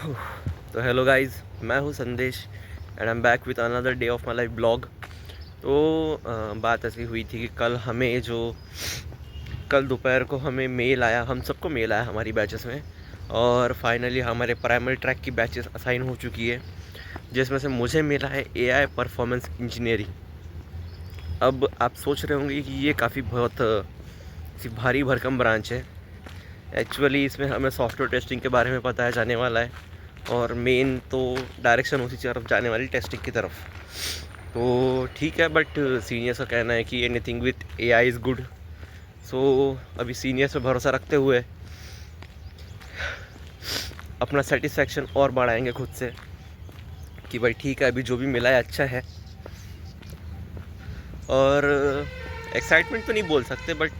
तो hello guys, मैं हूँ संदेश and I am back with another day of my life blog. तो बात ऐसी हुई थी कि कल दोपहर को हमें मेल आया, हम सबको मेल आया हमारी बैचेस में, और फाइनली हमारे प्राइमरी ट्रैक की बैचेस असाइन हो चुकी है, जिसमें से मुझे मिला है एआई परफॉर्मेंस इंजीनियरिंग। अब आप सोच रहे होंगे कि ये काफ़ी बहुत सी भारी भरकम ब्रांच है। एक्चुअली इसमें हमें सॉफ्टवेयर टेस्टिंग के बारे में बताया जाने वाला है, और मेन तो डायरेक्शन उसी तरफ जाने वाली टेस्टिंग की तरफ। तो ठीक है, बट सीनियर्स का कहना है कि anything with AI is good. So अभी सीनियर्स पे भरोसा रखते हुए अपना सेटिस्फेक्शन और बढ़ाएंगे खुद से कि भाई ठीक है, अभी जो भी मिला है अच्छा है। और एक्साइटमेंट तो नहीं बोल सकते, बट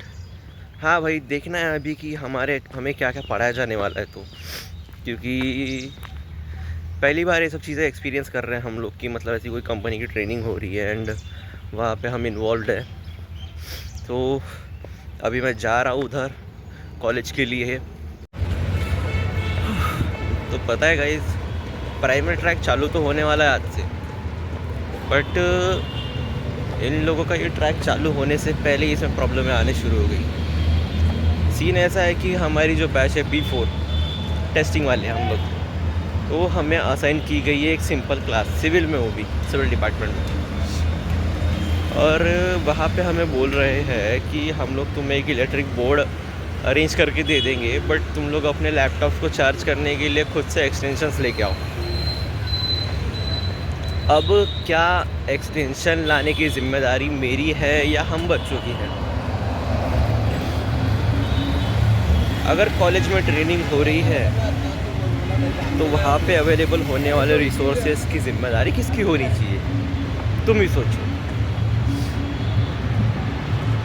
हाँ भाई, देखना है अभी कि हमें क्या क्या पढ़ाया जाने वाला है। तो क्योंकि पहली बार ये सब चीज़ें एक्सपीरियंस कर रहे हैं हम लोग, की मतलब ऐसी कोई कंपनी की ट्रेनिंग हो रही है एंड वहाँ पे हम इन्वॉल्व है। तो अभी मैं जा रहा हूँ उधर कॉलेज के लिए। तो पता है गाइस, प्राइमरी ट्रैक चालू तो होने वाला है आज से, बट इन लोगों का ये ट्रैक चालू होने से पहले ही इसमें प्रॉब्लमें आने शुरू हो गई। सीन ऐसा है कि हमारी जो बैच है B4 टेस्टिंग वाले हम लोग, तो हमें असाइन की गई है एक सिंपल क्लास, सिविल में, वो भी सिविल डिपार्टमेंट में। और वहाँ पे हमें बोल रहे हैं कि हम लोग तुम्हें एक इलेक्ट्रिक बोर्ड अरेंज करके दे देंगे, बट तुम लोग अपने लैपटॉप को चार्ज करने के लिए खुद से एक्सटेंशंस लेके आओ। अब क्या एक्सटेंशन लाने की ज़िम्मेदारी मेरी है या हम बच्चों की है? अगर कॉलेज में ट्रेनिंग हो रही है तो वहाँ पे अवेलेबल होने वाले रिसोर्सेज की ज़िम्मेदारी किसकी होनी चाहिए? तुम ही सोचो।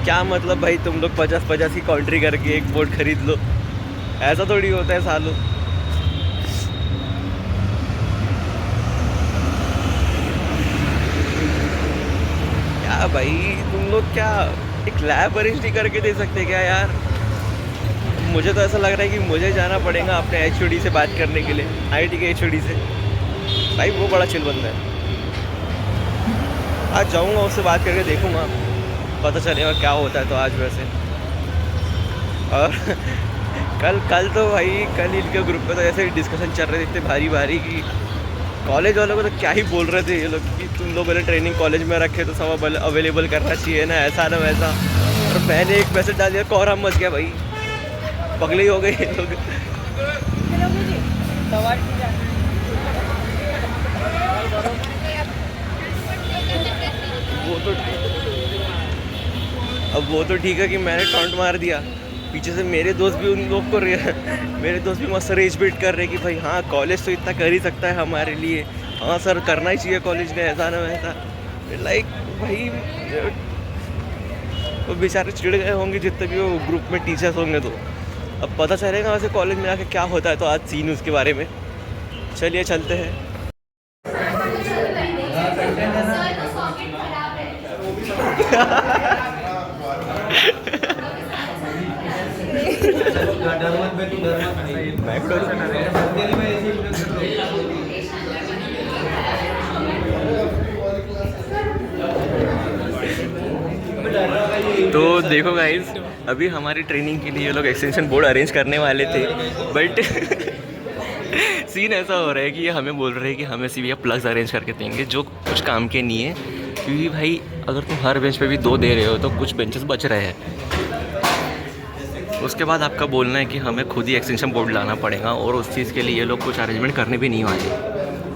क्या मतलब भाई, तुम लोग 50-50 की काउंट्री करके एक बोर्ड खरीद लो? ऐसा थोड़ी होता है सालों। क्या भाई, तुम लोग क्या एक लैब अरेंज नहीं करके दे सकते क्या यार? मुझे तो ऐसा लग रहा है कि मुझे जाना पड़ेगा अपने एचओडी से बात करने के लिए, आईटी के एचओडी से। भाई वो बड़ा चिल बंदा है। आज जाऊंगा, उससे बात करके देखूंगा, पता चलेगा क्या होता है। तो आज वैसे और कल तो भाई, कल इनके ग्रुप पे तो ऐसे डिस्कशन चल रहे थे इतने भारी भारी कि कॉलेज वालों को तो क्या ही बोल रहे थे ये लोग कि तुम लोगों ने ट्रेनिंग कॉलेज में रखे तो सब अवेलेबल करना चाहिए ना, ऐसा ना वैसा। और मैंने एक मैसेज डाल दिया, कोहराम मच गया भाई, पगले ही हो गए ये लोग। वो तो अब वो तो ठीक है कि मैंने टॉन्ट मार दिया, पीछे से मेरे दोस्त भी उन लोग को मेरे दोस्त भी मस्त रेज बेट कर रहे कि भाई हाँ, कॉलेज तो इतना कर ही सकता है हमारे लिए, हाँ सर करना ही चाहिए कॉलेज ने, ऐसा ना वैसा। लाइक भाई, वो बेचारे चिढ़ गए होंगे जितने भी वो ग्रुप में टीचर्स होंगे। तो अब पता चलेगा वैसे कॉलेज में आके क्या होता है। तो आज सीन उसके बारे में, चलिए चलते हैं। तो देखो गाइज, अभी हमारी ट्रेनिंग के लिए ये लोग एक्सटेंशन बोर्ड अरेंज करने वाले थे, बट सीन ऐसा हो रहा है कि ये हमें बोल रहे हैं कि हमें सिर्फ प्लग्स अरेंज करके देंगे जो कुछ काम के नहीं है। क्योंकि भाई अगर तुम हर बेंच पे भी 2 दे रहे हो तो कुछ बेंचेस बच रहे हैं। उसके बाद आपका बोलना है कि हमें खुद ही एक्सटेंशन बोर्ड लाना पड़ेगा, और उस चीज़ के लिए ये लोग कुछ अरेंजमेंट करने भी नहीं वाले।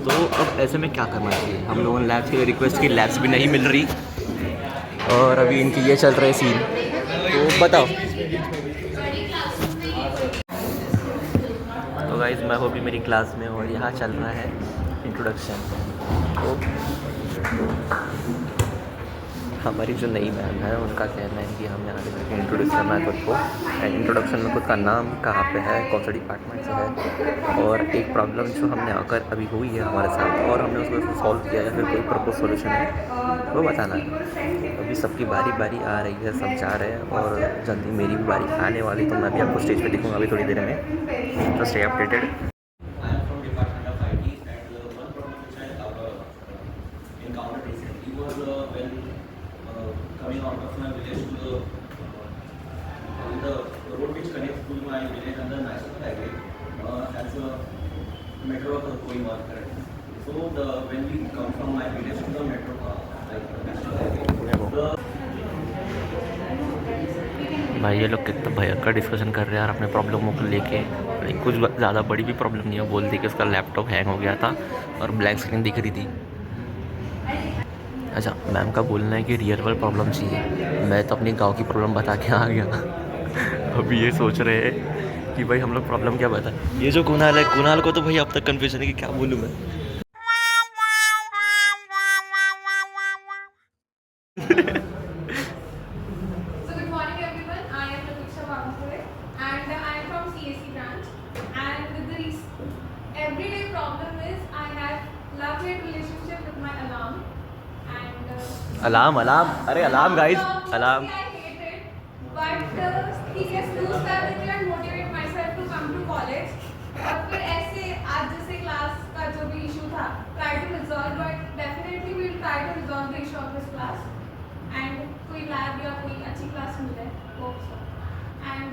तो अब ऐसे में क्या करना चाहिए? हम लोगों ने लैब्स के लिए रिक्वेस्ट की, लैब्स भी नहीं मिल रही, और अभी इनकी ये चल रहे सीन। तो बताओ। तो गाइस, मैं हूँ भी मेरी क्लास में, और यहाँ चल रहा है इंट्रोडक्शन। तो हमारी जो नई मैम है उनका कहना है कि हमें आगे करके इंट्रोड्यूस करना है खुद को, एंड इंट्रोडक्शन में खुद का नाम, कहाँ पे है, कौन सा डिपार्टमेंट से है, और एक प्रॉब्लम जो हमने आकर अभी हुई है हमारे साथ और हमने उसको सॉल्व किया या फिर कोई प्रपोज सॉल्यूशन है वो बताना है। अभी सबकी बारी बारी आ रही है, सब जा रहे हैं, और जल्दी मेरी भी बारी आने वाली, तो मैं भी आपको स्टेज पे दिखूँगा अभी थोड़ी देर में। तो स्टे अपडेटेड। metro का कोई बात करें, so the when we come from my village to the metro, भाई ये लोग कितना भयंकर डिस्कशन कर रहे हैं यार अपने प्रॉब्लमों को लेके। कुछ ज़्यादा बड़ी भी प्रॉब्लम नहीं है, बोल दी कि उसका लैपटॉप हैंग हो गया था और ब्लैक स्क्रीन दिख रही थी। अच्छा, मैम का बोलना है कि रियल वर्ल्ड प्रॉब्लम चाहिए, मैं तो अपनी गांव की प्रॉब्लम बता के आ गया। अभी ये सोच रहे हैं कि भाई हम लोग प्रॉब्लम क्या बताएं। ये जो कुणाल है, कुणाल को तो भाई अब तक कन्फ्यूजन है कि क्या बोलूँ मैं। अलार्म अलार्म, अरे अलार्म गाइस, अलार्म। और फिर ऐसे आज जैसे क्लास का जो भी इशू था, try to resolve, but definitely we will try to resolve the issue of this class and कोई लैब या कोई अच्छी क्लास मिल जाए वो। And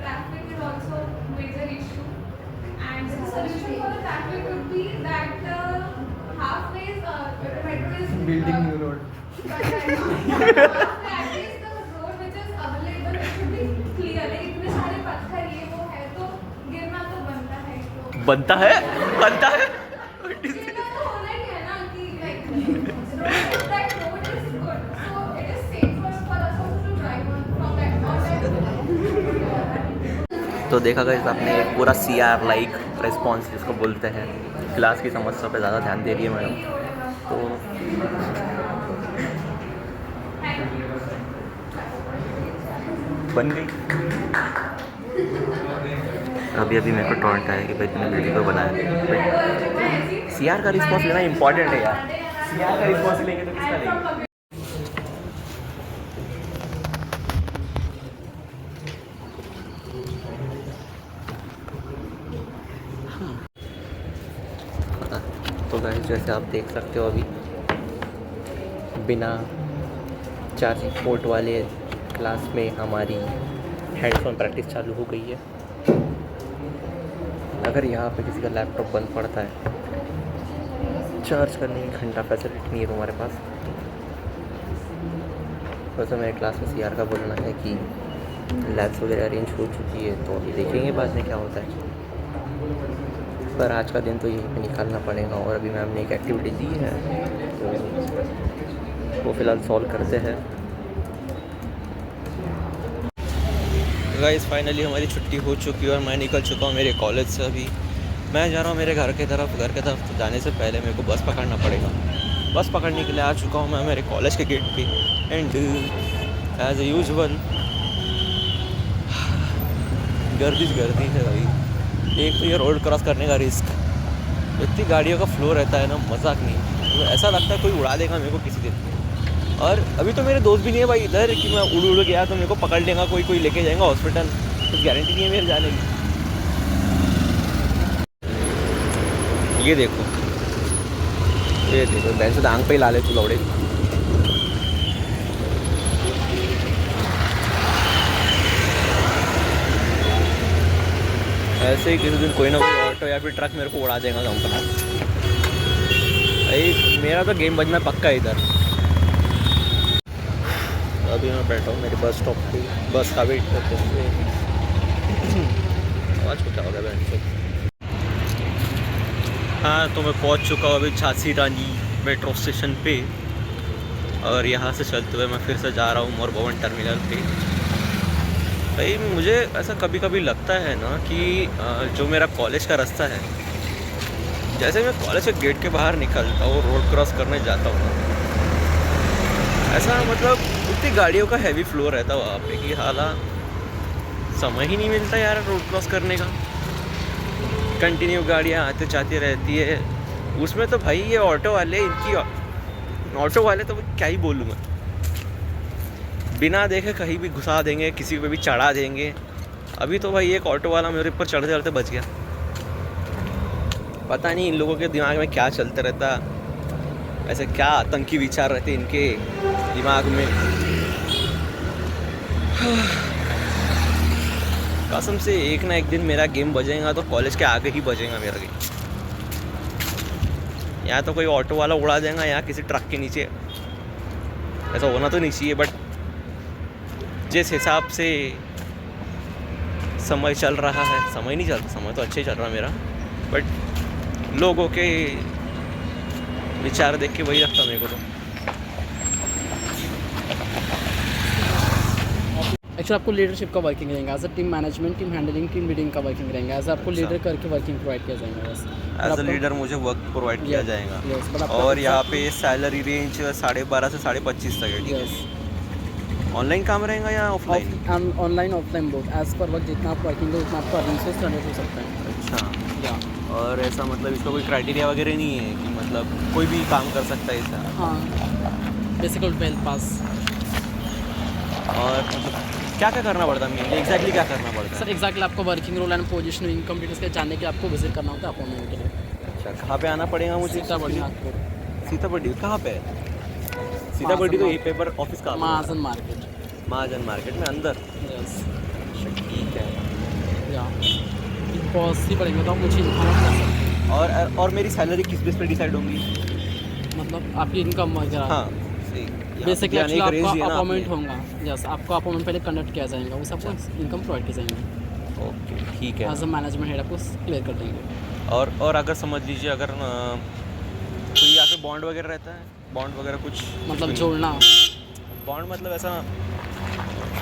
traffic is also major issue and the solution for the traffic would be that halfway metro is building new road, but at least the road which is available it should be clear. इतने सारे पत्थर ये वो है तो गिरना तो बनता है, तो बनता है, बनता है। गिरना तो होना ही है ना कि like that road is good, so it is safer for us also to drive on from that. तो देखा गया आपने एक पूरा CR लाइक रिस्पॉन्स जिसको बोलते हैं, क्लास की समस्या पे ज़्यादा ध्यान दे रही है मैडम। तो बन गई। अभी अभी मेरे को टॉन्ट है कि भाई तुमने वीडियो बनाया। CR का रिस्पॉन्स लेना इंपॉर्टेंट है यार, CR का रिस्पॉन्स लेंगे तो किसका लेंगे। तो गाइस जैसे आप देख सकते हो अभी बिना चार्जिंग पोर्ट वाले क्लास में हमारी हैंड्स-ऑन प्रैक्टिस चालू हो गई है। अगर यहाँ पे किसी का लैपटॉप बंद पड़ता है, चार्ज करने की घंटा फैसिलिटी नहीं है तुम्हारे पास, वैसे मेरे क्लास में CR का बोलना है कि लैब्स वगैरह अरेंज हो चुकी है, तो अभी देखेंगे बाद में क्या होता है। पर आज का दिन तो यहीं पे निकालना पड़ेगा। और अभी मैम ने एक एक्टिविटी दी है तो वो फ़िलहाल सॉल्व करते हैं। गाइस फाइनली हमारी छुट्टी हो चुकी है और मैं निकल चुका हूँ मेरे कॉलेज से। अभी मैं जा रहा हूँ मेरे घर की तरफ। तो जाने से पहले मेरे को बस पकड़ना पड़ेगा। बस पकड़ने के लिए आ चुका हूँ मैं मेरे कॉलेज के गेट पे। एंड एज यूजुअल गर्दी है भाई। एक तो ये रोड क्रॉस करने का रिस्क, इतनी गाड़ियों का फ्लो रहता है ना, मजाक नहीं। तो ऐसा लगता है कोई उड़ा देगा मेरे को किसी दिन। और अभी तो मेरे दोस्त भी नहीं है भाई इधर कि मैं उड़ गया तो मेरे को पकड़ लेगा कोई लेके जाएगा हॉस्पिटल, कुछ गारंटी नहीं है मेरे जाने की। ये देखो बैंक से आंख पे ही ला ले तू लौड़े। ऐसे ही किसी दिन कोई ना कोई ऑटो या फिर ट्रक मेरे को उड़ा देगा गाँव का। भाई मेरा तो गेम बजना पक्का है इधर। अभी मैं बैठा हूँ मेरे बस स्टॉप पे, बस का वेट करते हुए। आवाज़ को क्या होगा बैंक से। हाँ तो मैं पहुँच चुका हूँ अभी झांसी रानी मेट्रो स्टेशन पे। और यहाँ से चलते हुए मैं फिर से जा रहा हूँ मोर भवन टर्मिनल पे। भाई मुझे ऐसा कभी कभी लगता है ना कि जो मेरा कॉलेज का रास्ता है, जैसे मैं कॉलेज के गेट के बाहर निकलता हूँ, रोड क्रॉस करने जाता हूँ, ऐसा मतलब इतनी गाड़ियों का हैवी फ्लो रहता है वहाँ पे कि हाला समय ही नहीं मिलता यार रोड क्रॉस करने का। कंटिन्यू गाड़ियाँ आते जाती रहती है। उसमें तो भाई ये ऑटो वाले तो क्या ही बोलूँ मैं, बिना देखे कहीं भी घुसा देंगे, किसी पे भी चढ़ा देंगे। अभी तो भाई एक ऑटो वाला मेरे ऊपर चढ़ते चढ़ते बच गया। पता नहीं इन लोगों के दिमाग में क्या चलते रहता, ऐसे क्या आतंकी विचार रहते इनके दिमाग में। कसम से एक ना एक दिन मेरा गेम बजेगा तो कॉलेज के आगे ही बजेगा मेरा गेम। यहाँ तो कोई ऑटो वाला उड़ा देगा, यहाँ किसी ट्रक के नीचे, ऐसा होना तो नहीं चाहिए। बट जिस हिसाब से समय चल रहा है, समय नहीं चलता, समय तो अच्छा ही चल रहा मेरा, बट लोगों के विचार देख के वही लगता मेरे को। तो एक्चुअली आपको लीडरशिप का वर्किंग रहेगा, as a team management, team handling, team leading का वर्किंग रहेगा। एज आपको लीडर करके वर्किंग प्रोवाइड किया जाएगा बस। एज अ लीडर मुझे वर्क प्रोवाइड किया जाएगा। यस, बट और यहाँ पे सैलरी रेंज 12.5 से 25.5 तक है। ठीक यस, है। ऑनलाइन काम रहेगा या offline? Online offline both, as per work जितना आप वर्किंग हो उतना आपको अर्निंग सोर्स जनरेट हो सकता है। अच्छा। या और ऐसा मतलब इसका कोई क्राइटेरिया वगैरह नहीं है कि मतलब कोई भी काम कर सकता है ऐसा? हाँ, बेसिकल 12 पास। और मतलब क्या क्या करना पड़ता है मुझे, एग्जैक्टली क्या करना पड़ता है? सर एग्जैक्टली आपको working role and position income details के जानने के आपको विजिट करना होता है अपॉइंटमेंट के लिए। अच्छा, कहाँ पे आना पड़ेगा मुझे? सीतामढ़ी नागपुर। सीतामढ़ी कहाँ पे है? सीतामढ़ी तो यही पेपर ऑफिस का महाजन मार्केट। महाजन मार्केट में अंदर? यस। अच्छा ठीक है। या बहुत सी पड़ेंगे तो आप मुझे इन्फॉर्म कर सकते हैं। और मेरी सैलरी किस बेस पे डिसाइड होंगी? मतलब आपकी इनकम वगैरह। हाँ सही। बेसिकली एक्चुअली आपका अपॉइंटमेंट होगा। यस, आपका अपॉइंटमेंट पहले कंडक्ट किया जाएगा, उस आपको इनकम प्रोवाइड की जाएंगे। ओके ठीक है। एज अ मैनेजमेंट हेड आपको क्लियर कर देंगे। और अगर समझ लीजिए अगर कोई यहाँ पे बॉन्ड वगैरह रहता है, बॉन्ड वगैरह कुछ मतलब जोड़ना बॉन्ड मतलब ऐसा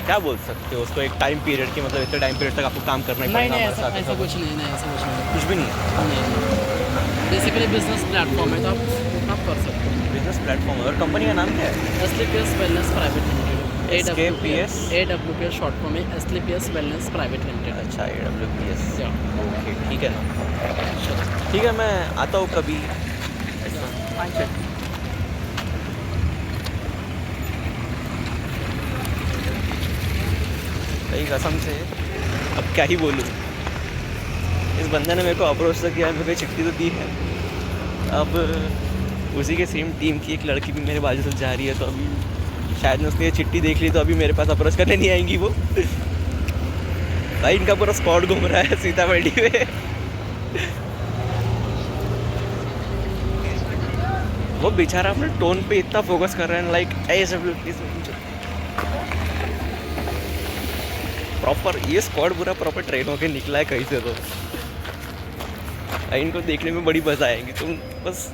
क्या बोल सकते हो उसको, एक टाइम पीरियड की मतलब इतने टाइम पीरियड तक आपको काम करना ही नहीं पड़ेगा नहीं, हमारे साथ? ऐसा कुछ नहीं, ऐसा कुछ नहीं, कुछ भी नहीं है। नहीं। बेसिकली बिजनेस प्लेटफॉर्म है तो आप कर सकते हो। बिजनेस प्लेटफॉर्म है। और कंपनी का नाम क्या है? SLPS wellness private limited. SKPS? AWPS short form है, SLPS वेलनेस प्राइवेट लिमिटेड। अच्छा AWPS। या ओके ठीक है ना, ठीक है मैं आता हूँ कभी ऐसा। भाई कसम से अब क्या ही बोलूँ, इस बंदे ने मेरे को अप्रोच तो किया, मेरे को चिट्ठी तो दी है। अब उसी के सेम टीम की एक लड़की भी मेरे बाजू से जा रही है, तो अभी शायद मैं उसने ये चिट्ठी देख ली तो अभी मेरे पास अप्रोच करने नहीं आएंगी वो। भाई इनका पूरा स्क्वाड घूम रहा है सीतामढ़ी में। वो बेचारा अपने टोन पे इतना फोकस कर रहे हैं, लाइक ऐसे प्रॉपर ये स्क्वाड पूरा प्रॉपर ट्रेन होके निकला है कहीं से। तो इनको देखने में बड़ी मजा आएगी। तुम बस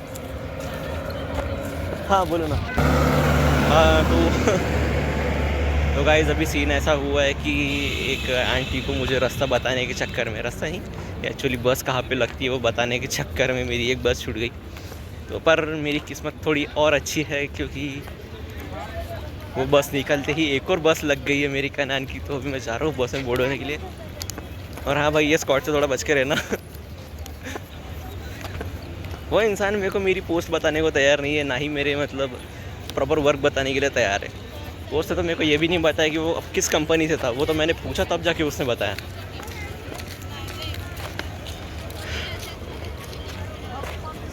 हाँ बोलो ना। हाँ तो गाइस अभी सीन ऐसा हुआ है कि एक आंटी को मुझे रास्ता बताने के चक्कर में, रास्ता नहीं एक्चुअली बस कहाँ पे लगती है वो बताने के चक्कर में मेरी एक बस छूट गई। तो पर मेरी किस्मत थोड़ी और अच्छी है क्योंकि वो बस निकलते ही एक और बस लग गई है मेरी कनान की। तो अभी मैं जा रहा हूँ बस में बोर्ड होने के लिए। और हाँ भाई ये स्क्वाड से थोड़ा बच के रहना। वो इंसान मेरे को मेरी पोस्ट बताने को तैयार नहीं है, ना ही मेरे मतलब प्रॉपर वर्क बताने के लिए तैयार है। पोस्ट से तो मेरे को ये भी नहीं बताया कि वो अब किस कंपनी से था, वो तो मैंने पूछा तब जाके उसने बताया।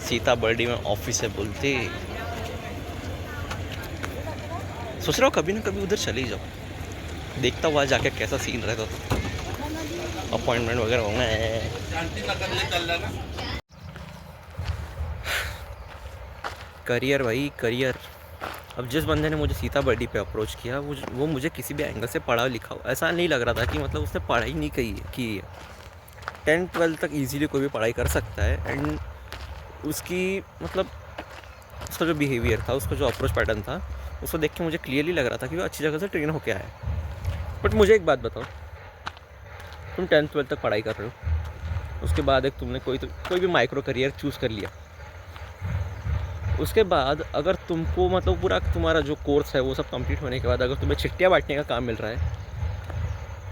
सीतामढ़ी में ऑफिस है बोलते, सोच रहा हूँ कभी ना कभी उधर चले ही जाओ, देखता हुआ जाके कैसा सीन रहता था। अपॉइंटमेंट वगैरह होंगे। करियर भाई करियर। अब जिस बंदे ने मुझे सीतामढ़ी पे अप्रोच किया वो मुझे किसी भी एंगल से पढ़ा लिखा हो ऐसा नहीं लग रहा था कि मतलब उसने पढ़ाई नहीं की है। 10-12 तक इजीली कोई भी पढ़ाई कर सकता है। एंड उसकी मतलब उसका जो बिहेवियर था, उसका जो अप्रोच पैटर्न था, उसको देख के मुझे क्लियरली लग रहा था कि वो अच्छी जगह से ट्रेन होके आया है। बट मुझे एक बात बताओ, तुम 10th-12th तक पढ़ाई कर रहे हो, उसके बाद एक तुमने कोई भी माइक्रो करियर चूज़ कर लिया, उसके बाद अगर तुमको मतलब पूरा तुम्हारा जो कोर्स है वो सब कंप्लीट होने के बाद अगर तुम्हें चिट्ठियाँ बांटने का काम मिल रहा है,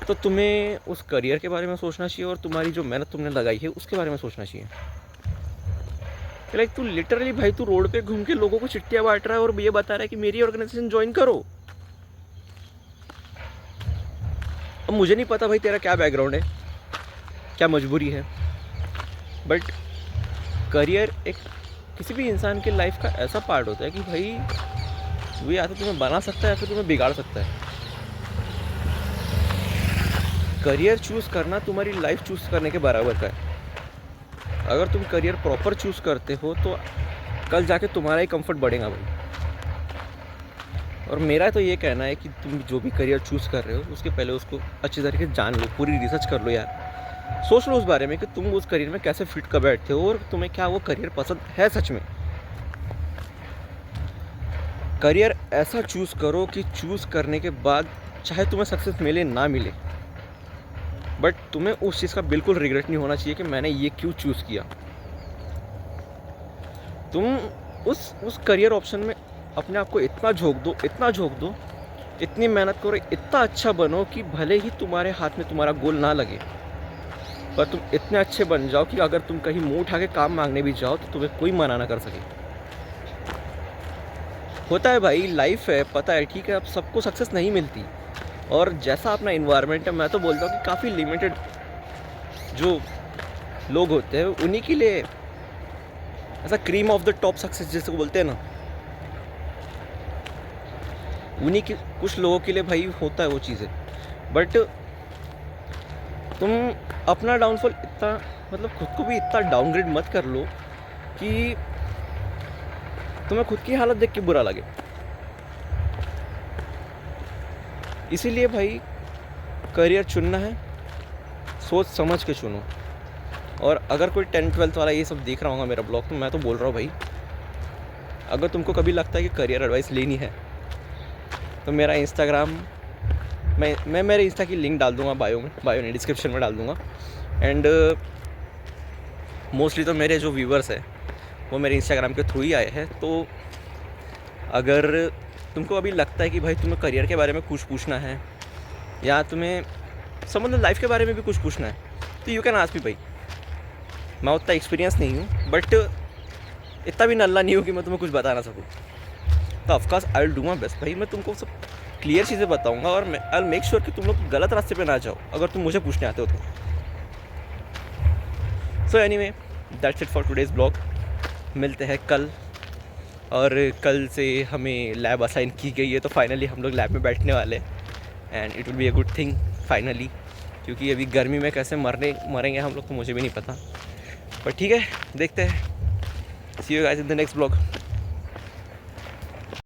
तो तुम्हें उस करियर के बारे में सोचना चाहिए और तुम्हारी जो मेहनत तुमने लगाई है उसके बारे में सोचना चाहिए। लाइक तू लिटरली भाई तू रोड पे घूम के लोगों को चिट्ठियाँ बांट रहा है और ये बता रहा है कि मेरी ऑर्गेनाइजेशन ज्वाइन करो। अब मुझे नहीं पता भाई तेरा क्या बैकग्राउंड है, क्या मजबूरी है, बट करियर एक किसी भी इंसान के लाइफ का ऐसा पार्ट होता है कि भाई वो या तो तुम्हें बना सकता है या फिर तुम्हें बिगाड़ सकता है। करियर चूज़ करना तुम्हारी लाइफ चूज़ करने के बराबर का है। अगर तुम करियर प्रॉपर चूज़ करते हो तो कल जाके तुम्हारा ही कंफर्ट बढ़ेगा भाई। और मेरा तो ये कहना है कि तुम जो भी करियर चूज़ कर रहे हो उसके पहले उसको अच्छी तरीके से जान लो, पूरी रिसर्च कर लो यार। सोच लो उस बारे में कि तुम उस करियर में कैसे फिट कर बैठते हो और तुम्हें क्या वो करियर पसंद है सच में। करियर ऐसा चूज़ करो कि चूज़ करने के बाद चाहे तुम्हें सक्सेस मिले ना मिले, बट तुम्हें उस चीज़ का बिल्कुल रिग्रेट नहीं होना चाहिए कि मैंने ये क्यों चूज़ किया। तुम उस करियर ऑप्शन में अपने आप को इतना झोंक दो, इतनी मेहनत करो, इतना अच्छा बनो कि भले ही तुम्हारे हाथ में तुम्हारा गोल ना लगे, पर तुम इतने अच्छे बन जाओ कि अगर तुम कहीं मुंह उठा के काम मांगने भी जाओ तो तुम्हें कोई मना ना कर सके। होता है भाई, लाइफ है, पता है, ठीक है। अब सबको सक्सेस नहीं मिलती, और जैसा अपना इन्वायरमेंट है, मैं तो बोलता हूँ कि काफ़ी लिमिटेड जो लोग होते हैं उन्हीं के लिए ऐसा cream of the top success जिसको बोलते हैं ना, उन्हीं के कुछ लोगों के लिए भाई होता है वो चीज़ें। बट तुम अपना डाउनफॉल इतना, मतलब खुद को भी इतना डाउनग्रेड मत कर लो कि तुम्हें खुद की हालत देख के बुरा लगे। इसीलिए भाई करियर चुनना है, सोच समझ के चुनो। और अगर कोई 10th-12th वाला ये सब देख रहा होगा मेरा ब्लॉग, तो मैं तो बोल रहा हूँ भाई, अगर तुमको कभी लगता है कि करियर एडवाइस लेनी है तो मेरा इंस्टाग्राम, मैं मेरे इंस्टा की लिंक डाल दूँगा बायो नहीं, डिस्क्रिप्शन में डाल दूँगा। एंड मोस्टली तो मेरे जो व्यूवर्स हैं वो मेरे इंस्टाग्राम के थ्रू ही आए हैं। तो अगर तुमको अभी लगता है कि भाई तुम्हें करियर के बारे में कुछ पूछना है या तुम्हें मतलब लाइफ के बारे में भी कुछ पूछना है, तो यू कैन आस्क मी भाई। मैं उतना एक्सपीरियंस नहीं हूँ, बट इतना भी नल्ला नहीं हूँ कि मैं तुम्हें कुछ बता ना सकूँ। तो of course I will do my best भाई, मैं तुमको सब क्लियर चीज़ें बताऊँगा और आई विल मेक श्योर कि तुम लोग गलत रास्ते पे ना जाओ अगर तुम मुझे पूछने आते हो तो। So anyway, that's it for today's blog. मिलते हैं कल, और कल से हमें लैब असाइन की गई है, तो फाइनली हम लोग लैब में बैठने वाले हैं। And it will be a good thing finally, क्योंकि अभी गर्मी में कैसे मरेंगे हम लोग तो मुझे भी नहीं पता, पर ठीक है, देखते हैं। See you guys in the next blog.